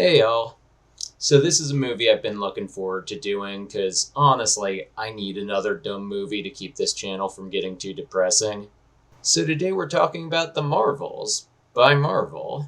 Hey y'all. So this is a movie I've been looking forward to doing because honestly, I need another dumb movie to keep this channel from getting too depressing. So today we're talking about The Marvels by Marvel.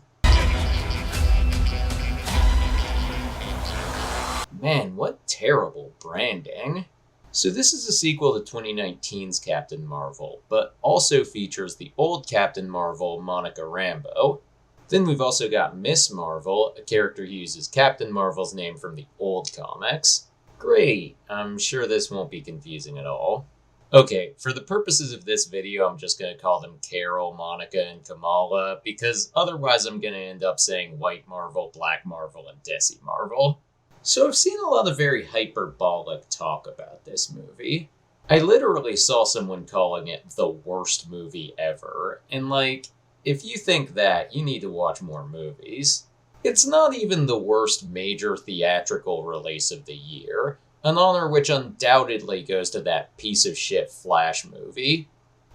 Man, what terrible branding. So this is a sequel to 2019's Captain Marvel, but also features the old Captain Marvel, Monica Rambeau. Then we've also got Miss Marvel, a character who uses Captain Marvel's name from the old comics. Great, I'm sure this won't be confusing at all. Okay, for the purposes of this video, I'm just going to call them Carol, Monica, and Kamala, because otherwise I'm going to end up saying White Marvel, Black Marvel, and Desi Marvel. So I've seen a lot of very hyperbolic talk about this movie. I literally saw someone calling it the worst movie ever, and if you think that, you need to watch more movies. It's not even the worst major theatrical release of the year, an honor which undoubtedly goes to that piece of shit Flash movie.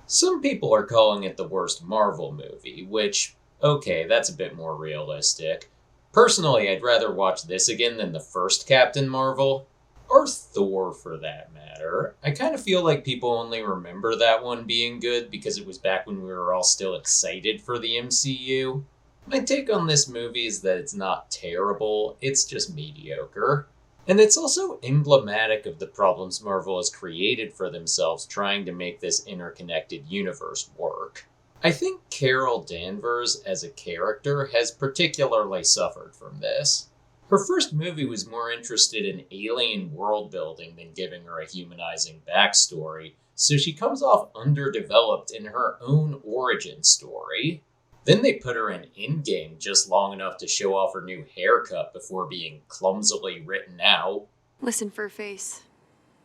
Some people are calling it the worst Marvel movie, which, okay, that's a bit more realistic. Personally, I'd rather watch this again than the first Captain Marvel, or Thor for that matter. I kind of feel like people only remember that one being good because it was back when we were all still excited for the MCU. My take on this movie is that it's not terrible, it's just mediocre. And it's also emblematic of the problems Marvel has created for themselves trying to make this interconnected universe work. I think Carol Danvers as a character has particularly suffered from this. Her first movie was more interested in alien world building than giving her a humanizing backstory, so she comes off underdeveloped in her own origin story. Then they put her in Endgame just long enough to show off her new haircut before being clumsily written out. Listen, Furface,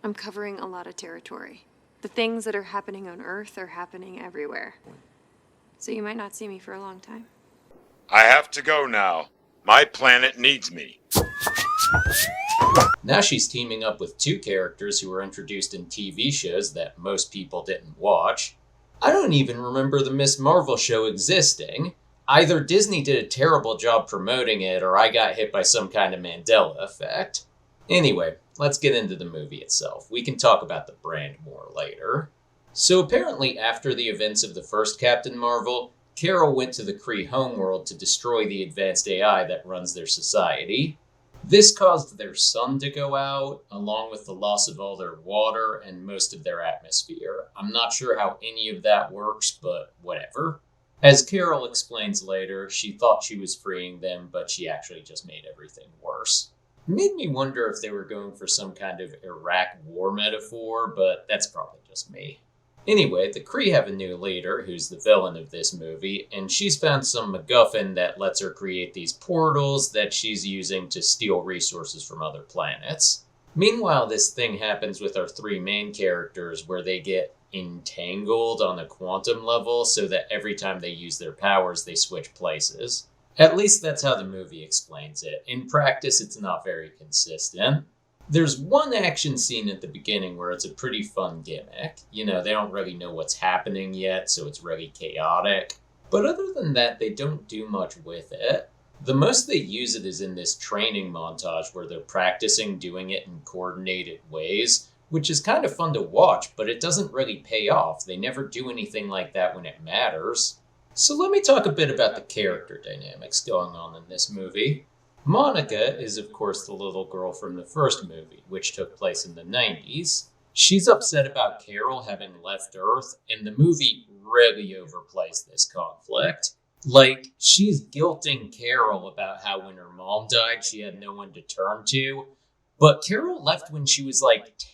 I'm covering a lot of territory. The things that are happening on Earth are happening everywhere. So you might not see me for a long time. I have to go now. My planet needs me. Now she's teaming up with two characters who were introduced in TV shows that most people didn't watch. I don't even remember the Miss Marvel show existing. Either Disney did a terrible job promoting it, or I got hit by some kind of Mandela effect. Anyway, let's get into the movie itself. We can talk about the brand more later. So apparently after the events of the first Captain Marvel, Carol went to the Kree homeworld to destroy the advanced AI that runs their society. This caused their sun to go out, along with the loss of all their water and most of their atmosphere. I'm not sure how any of that works, but whatever. As Carol explains later, she thought she was freeing them, but she actually just made everything worse. It made me wonder if they were going for some kind of Iraq war metaphor, but that's probably just me. Anyway, the Kree have a new leader, who's the villain of this movie, and she's found some MacGuffin that lets her create these portals that she's using to steal resources from other planets. Meanwhile, this thing happens with our three main characters where they get entangled on a quantum level so that every time they use their powers, they switch places. At least that's how the movie explains it. In practice, it's not very consistent. There's one action scene at the beginning where it's a pretty fun gimmick. You know, they don't really know what's happening yet, so it's really chaotic. But other than that, they don't do much with it. The most they use it is in this training montage where they're practicing doing it in coordinated ways, which is kind of fun to watch, but it doesn't really pay off. They never do anything like that when it matters. So let me talk a bit about the character dynamics going on in this movie. Monica is, of course, the little girl from the first movie, which took place in the 90s. She's upset about Carol having left Earth, and the movie really overplays this conflict. She's guilting Carol about how when her mom died, she had no one to turn to. But Carol left when she was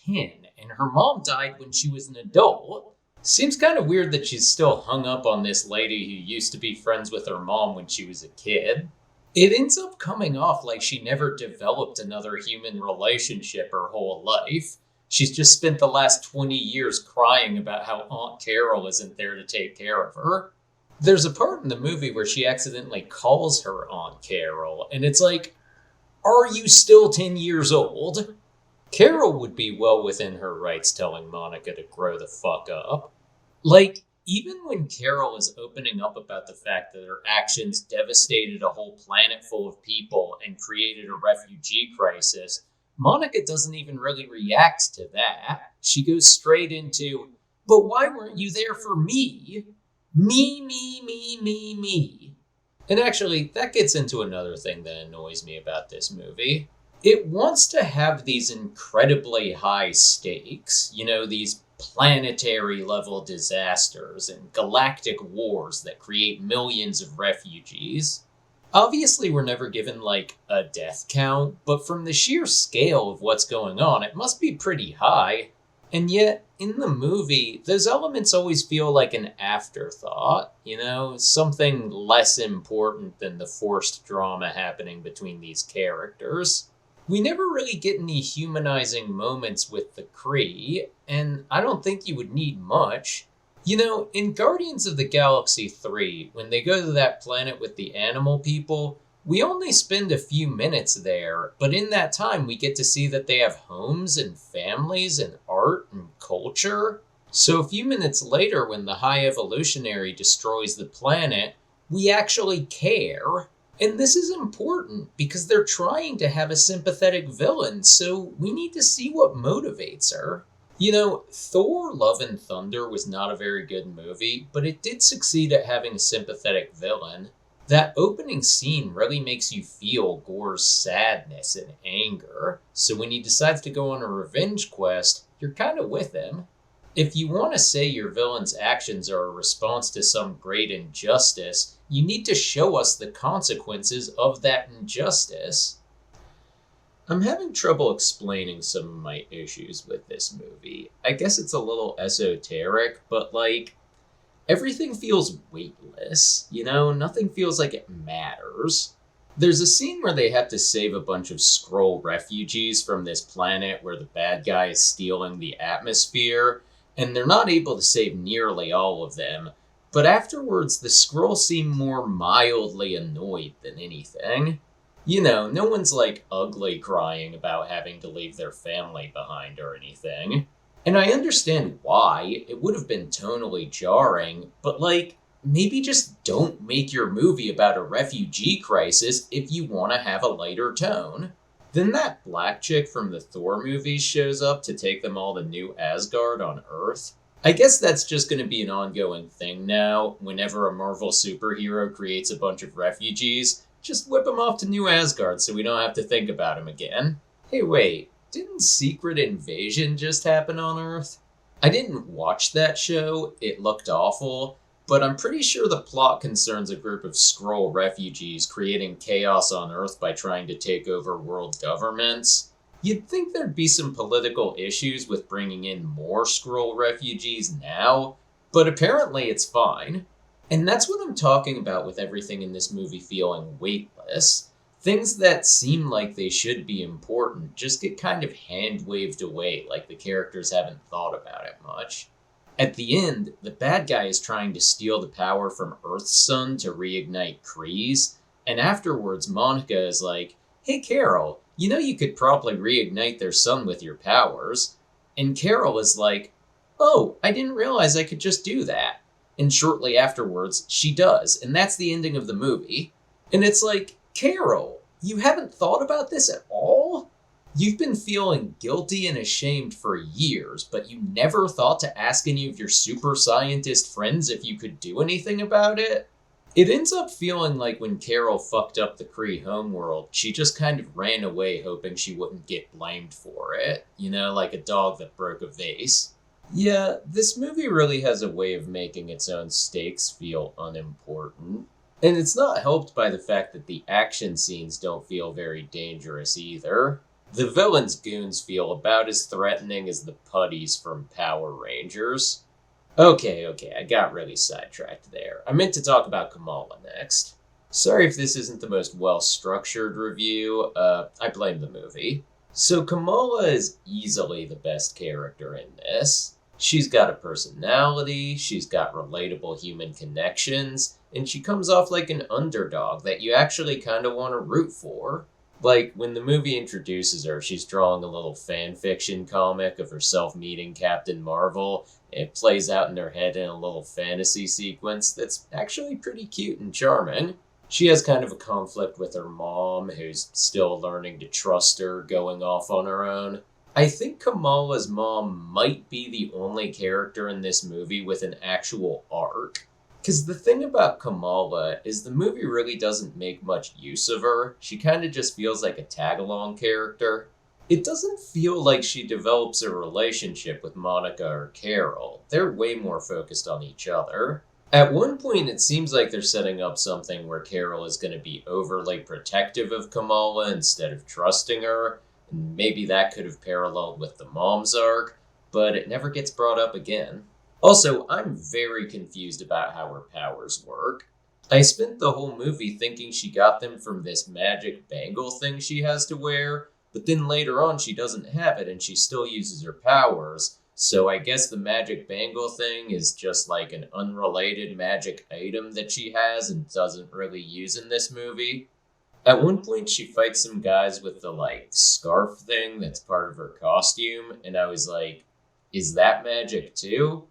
10, and her mom died when she was an adult. Seems kind of weird that she's still hung up on this lady who used to be friends with her mom when she was a kid. It ends up coming off like she never developed another human relationship her whole life. She's just spent the last 20 years crying about how Aunt Carol isn't there to take care of her. There's a part in the movie where she accidentally calls her Aunt Carol, and it's like, are you still 10 years old? Carol would be well within her rights telling Monica to grow the fuck up. Even when Carol is opening up about the fact that her actions devastated a whole planet full of people and created a refugee crisis, Monica doesn't even really react to that. She goes straight into, but why weren't you there for me? Me, me, me, me, me. And actually, that gets into another thing that annoys me about this movie. It wants to have these incredibly high stakes, these planetary level disasters and galactic wars that create millions of refugees. Obviously, we're never given a death count, but from the sheer scale of what's going on, it must be pretty high. And yet, in the movie, those elements always feel like an afterthought, something less important than the forced drama happening between these characters. We never really get any humanizing moments with the Kree, and I don't think you would need much. In Guardians of the Galaxy 3, when they go to that planet with the animal people, we only spend a few minutes there, but in that time we get to see that they have homes and families and art and culture. So a few minutes later, when the High Evolutionary destroys the planet, we actually care. And this is important because they're trying to have a sympathetic villain, so we need to see what motivates her. Thor Love and Thunder was not a very good movie, but it did succeed at having a sympathetic villain. That opening scene really makes you feel Gore's sadness and anger, so when he decides to go on a revenge quest, you're kind of with him. If you want to say your villain's actions are a response to some great injustice, you need to show us the consequences of that injustice. I'm having trouble explaining some of my issues with this movie. I guess it's a little esoteric, but everything feels weightless, Nothing feels like it matters. There's a scene where they have to save a bunch of Skrull refugees from this planet where the bad guy is stealing the atmosphere, and they're not able to save nearly all of them, but afterwards the Skrull seem more mildly annoyed than anything. No one's ugly crying about having to leave their family behind or anything. And I understand why, it would have been tonally jarring, but maybe just don't make your movie about a refugee crisis if you want to have a lighter tone. Then that black chick from the Thor movies shows up to take them all to New Asgard on Earth. I guess that's just going to be an ongoing thing now. Whenever a Marvel superhero creates a bunch of refugees, just whip them off to New Asgard so we don't have to think about them again. Hey wait, didn't Secret Invasion just happen on Earth? I didn't watch that show, it looked awful, but I'm pretty sure the plot concerns a group of Skrull refugees creating chaos on Earth by trying to take over world governments. You'd think there'd be some political issues with bringing in more Skrull refugees now, but apparently it's fine. And that's what I'm talking about with everything in this movie feeling weightless. Things that seem like they should be important just get kind of hand-waved away like the characters haven't thought about it much. At the end, the bad guy is trying to steal the power from Earth's sun to reignite Kree's, and afterwards Monica is like, hey Carol, you could probably reignite their sun with your powers. And Carol is like, oh, I didn't realize I could just do that. And shortly afterwards, she does, and that's the ending of the movie. And it's like, Carol, you haven't thought about this at all? You've been feeling guilty and ashamed for years, but you never thought to ask any of your super scientist friends if you could do anything about it? It ends up feeling like when Carol fucked up the Kree homeworld, she just kind of ran away hoping she wouldn't get blamed for it. Like a dog that broke a vase. Yeah, this movie really has a way of making its own stakes feel unimportant. And it's not helped by the fact that the action scenes don't feel very dangerous either. The villain's goons feel about as threatening as the putties from Power Rangers. Okay, I got really sidetracked there. I meant to talk about Kamala next. Sorry if this isn't the most well-structured review, I blame the movie. So Kamala is easily the best character in this. She's got a personality, she's got relatable human connections, and she comes off like an underdog that you actually kind of want to root for. Like, when the movie introduces her, she's drawing a little fan fiction comic of herself meeting Captain Marvel. It plays out in her head in a little fantasy sequence that's actually pretty cute and charming. She has kind of a conflict with her mom, who's still learning to trust her going off on her own. I think Kamala's mom might be the only character in this movie with an actual arc. Because the thing about Kamala is the movie really doesn't make much use of her. She kind of just feels like a tag-along character. It doesn't feel like she develops a relationship with Monica or Carol. They're way more focused on each other. At one point, it seems like they're setting up something where Carol is going to be overly protective of Kamala instead of trusting her. And maybe that could have paralleled with the mom's arc, but it never gets brought up again. Also, I'm very confused about how her powers work. I spent the whole movie thinking she got them from this magic bangle thing she has to wear, but then later on she doesn't have it and she still uses her powers. So I guess the magic bangle thing is just like an unrelated magic item that she has and doesn't really use in this movie. At one point she fights some guys with the scarf thing that's part of her costume, and I was like, is that magic too?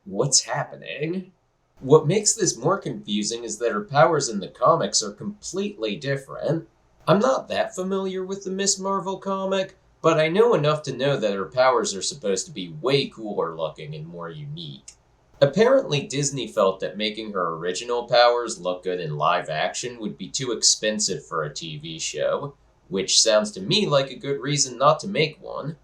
What's happening? What makes this more confusing is that her powers in the comics are completely different. I'm not that familiar with the Miss Marvel comic, but I know enough to know that her powers are supposed to be way cooler looking and more unique. Apparently, Disney felt that making her original powers look good in live action would be too expensive for a TV show, which sounds to me like a good reason not to make one.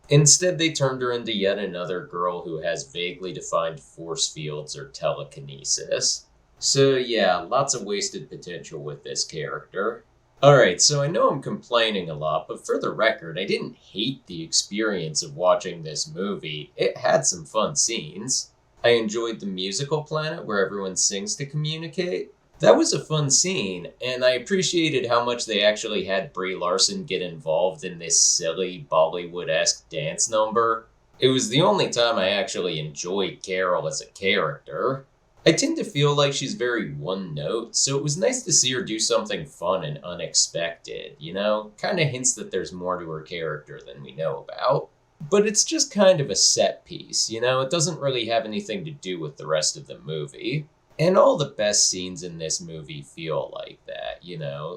Instead, they turned her into yet another girl who has vaguely defined force fields or telekinesis. So yeah, lots of wasted potential with this character. Alright, so I know I'm complaining a lot, but for the record, I didn't hate the experience of watching this movie. It had some fun scenes. I enjoyed the musical planet where everyone sings to communicate. That was a fun scene, and I appreciated how much they actually had Brie Larson get involved in this silly Bollywood-esque dance number. It was the only time I actually enjoyed Carol as a character. I tend to feel like she's very one-note, so it was nice to see her do something fun and unexpected, Kinda hints that there's more to her character than we know about. But it's just kind of a set piece, It doesn't really have anything to do with the rest of the movie. And all the best scenes in this movie feel like that,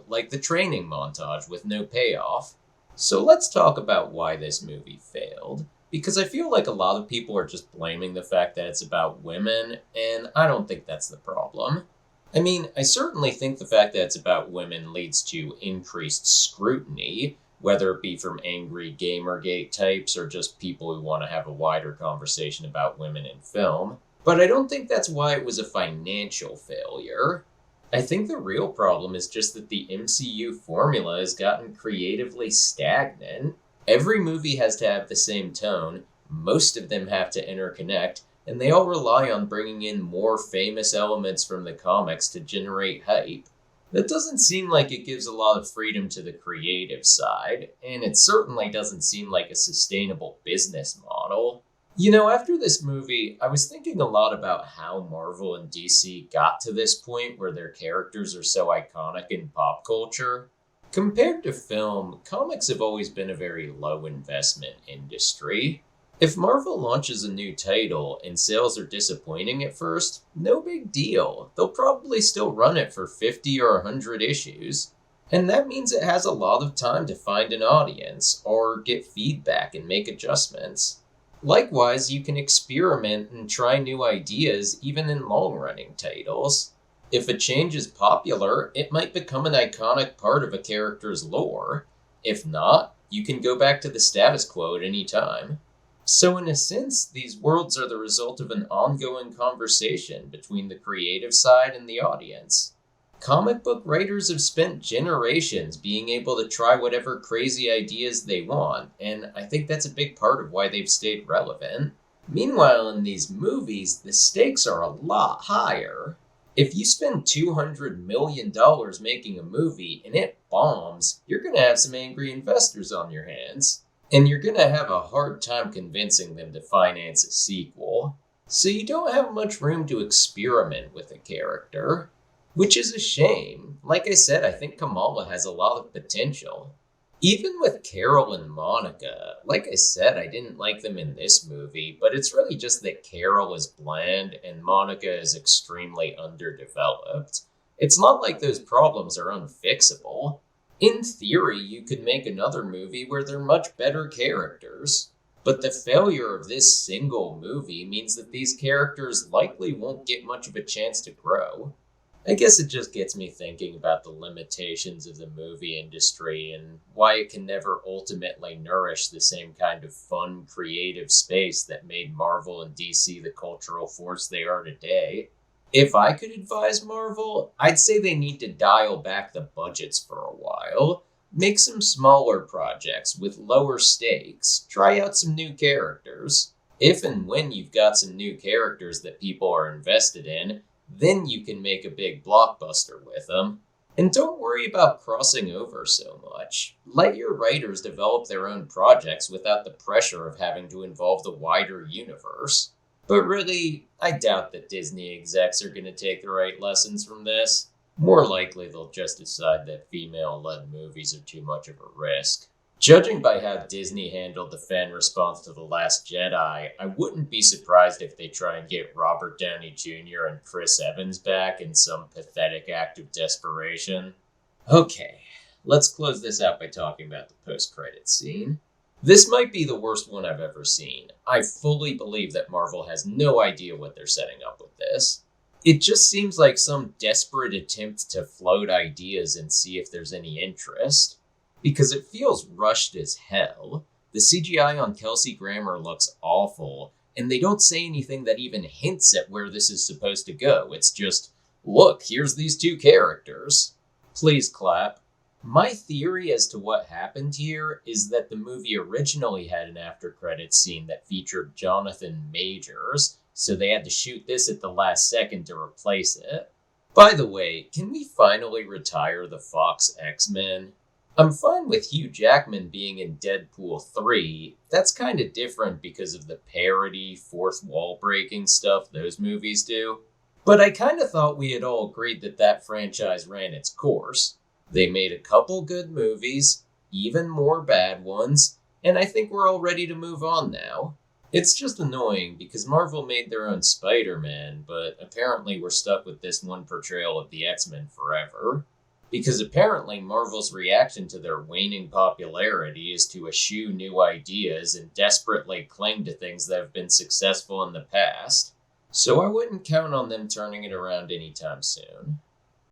like the training montage with no payoff. So let's talk about why this movie failed. Because I feel like a lot of people are just blaming the fact that it's about women, and I don't think that's the problem. I mean, I certainly think the fact that it's about women leads to increased scrutiny, whether it be from angry Gamergate types or just people who want to have a wider conversation about women in film. But I don't think that's why it was a financial failure. I think the real problem is just that the MCU formula has gotten creatively stagnant. Every movie has to have the same tone, most of them have to interconnect, and they all rely on bringing in more famous elements from the comics to generate hype. That doesn't seem like it gives a lot of freedom to the creative side, and it certainly doesn't seem like a sustainable business model. After this movie, I was thinking a lot about how Marvel and DC got to this point where their characters are so iconic in pop culture. Compared to film, comics have always been a very low investment industry. If Marvel launches a new title and sales are disappointing at first, no big deal. They'll probably still run it for 50 or 100 issues. And that means it has a lot of time to find an audience, or get feedback and make adjustments. Likewise, you can experiment and try new ideas even in long-running titles. If a change is popular, it might become an iconic part of a character's lore. If not, you can go back to the status quo at any time. So in a sense, these worlds are the result of an ongoing conversation between the creative side and the audience. Comic book writers have spent generations being able to try whatever crazy ideas they want, and I think that's a big part of why they've stayed relevant. Meanwhile, in these movies, the stakes are a lot higher. If you spend $200 million making a movie and it bombs, you're going to have some angry investors on your hands. And you're going to have a hard time convincing them to finance a sequel. So you don't have much room to experiment with a character. Which is a shame. Like I said, I think Kamala has a lot of potential. Even with Carol and Monica, like I said, I didn't like them in this movie, but it's really just that Carol is bland and Monica is extremely underdeveloped. It's not like those problems are unfixable. In theory, you could make another movie where they're much better characters. But the failure of this single movie means that these characters likely won't get much of a chance to grow. I guess it just gets me thinking about the limitations of the movie industry and why it can never ultimately nourish the same kind of fun, creative space that made Marvel and DC the cultural force they are today. If I could advise Marvel, I'd say they need to dial back the budgets for a while, make some smaller projects with lower stakes, try out some new characters. If and when you've got some new characters that people are invested in, then you can make a big blockbuster with them. And don't worry about crossing over so much. Let your writers develop their own projects without the pressure of having to involve the wider universe. But really, I doubt that Disney execs are going to take the right lessons from this. More likely, they'll just decide that female-led movies are too much of a risk. Judging by how Disney handled the fan response to The Last Jedi, I wouldn't be surprised if they try and get Robert Downey Jr. and Chris Evans back in some pathetic act of desperation. Okay, let's close this out by talking about the post-credits scene. This might be the worst one I've ever seen. I fully believe that Marvel has no idea what they're setting up with this. It just seems like some desperate attempt to float ideas and see if there's any interest. Because it feels rushed as hell. The CGI on Kelsey Grammer looks awful, and they don't say anything that even hints at where this is supposed to go. It's just, look, here's these two characters. Please clap. My theory as to what happened here is that the movie originally had an after-credits scene that featured Jonathan Majors, so they had to shoot this at the last second to replace it. By the way, can we finally retire the Fox X-Men? I'm fine with Hugh Jackman being in Deadpool 3. That's kind of different because of the parody, fourth wall breaking stuff those movies do. But I kind of thought we had all agreed that that franchise ran its course. They made a couple good movies, even more bad ones, and I think we're all ready to move on now. It's just annoying because Marvel made their own Spider-Man, but apparently we're stuck with this one portrayal of the X-Men forever. Because apparently Marvel's reaction to their waning popularity is to eschew new ideas and desperately cling to things that have been successful in the past. So I wouldn't count on them turning it around anytime soon.